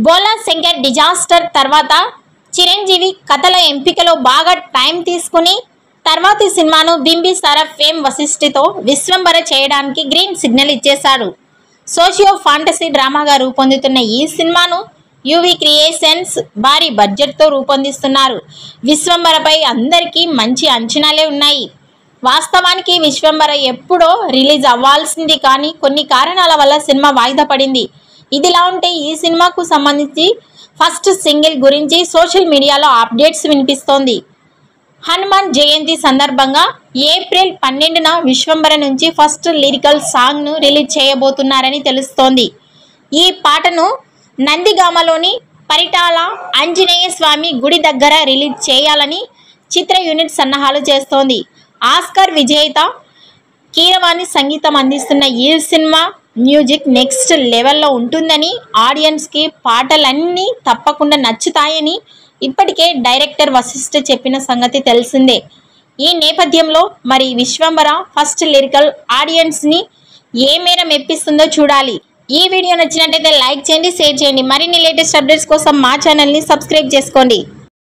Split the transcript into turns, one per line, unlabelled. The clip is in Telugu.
బోలా శంకర్ డిజాస్టర్ తర్వాత చిరంజీవి కథల ఎంపికలో బాగా టైం తీసుకుని తర్వాతి సినిమాను బింబిసారా ఫేమ్ వశిష్ఠతో విశ్వంబర చేయడానికి గ్రీన్ సిగ్నల్ ఇచ్చేశాడు. సోషియో ఫాంటసీ డ్రామాగా రూపొందుతున్న ఈ సినిమాను యూవీ క్రియేషన్స్ భారీ బడ్జెట్తో రూపొందిస్తున్నారు. విశ్వంబరపై అందరికీ మంచి అంచనాలే ఉన్నాయి. వాస్తవానికి విశ్వంబర ఎప్పుడో రిలీజ్ అవ్వాల్సింది, కానీ కొన్ని కారణాల వల్ల సినిమా వాయిదా పడింది. ఇదిలా ఉంటే ఈ సినిమాకు సంబంధించి ఫస్ట్ సింగిల్ గురించి సోషల్ మీడియాలో అప్డేట్స్ వినిపిస్తోంది. హనుమాన్ జయంతి సందర్భంగా ఏప్రిల్ 12న విశ్వంబర నుంచి ఫస్ట్ లిరికల్ సాంగ్ను రిలీజ్ చేయబోతున్నారని తెలుస్తోంది. ఈ పాటను నందిగామలోని పరిటాల ఆంజనేయ స్వామి గుడి దగ్గర రిలీజ్ చేయాలని చిత్ర యూనిట్ సన్నాహాలు చేస్తోంది. ఆస్కార్ విజేత కీరవాణి సంగీతం అందిస్తున్న ఈ సినిమా మ్యూజిక్ నెక్స్ట్ లెవెల్లో ఉంటుందని, ఆడియన్స్కి పాటలన్నీ తప్పకుండా నచ్చుతాయని ఇప్పటికే డైరెక్టర్ వశిష్ఠ చెప్పిన సంగతి తెలిసిందే. ఈ నేపథ్యంలో మరి విశ్వంబర ఫస్ట్ లిరికల్ ఆడియన్స్ని ఏ మేర మెప్పిస్తుందో చూడాలి. ఈ వీడియో నచ్చినట్టయితే లైక్ చేయండి, షేర్ చేయండి. మరిన్ని లేటెస్ట్ అప్డేట్స్ కోసం మా ఛానల్ని సబ్స్క్రైబ్ చేసుకోండి.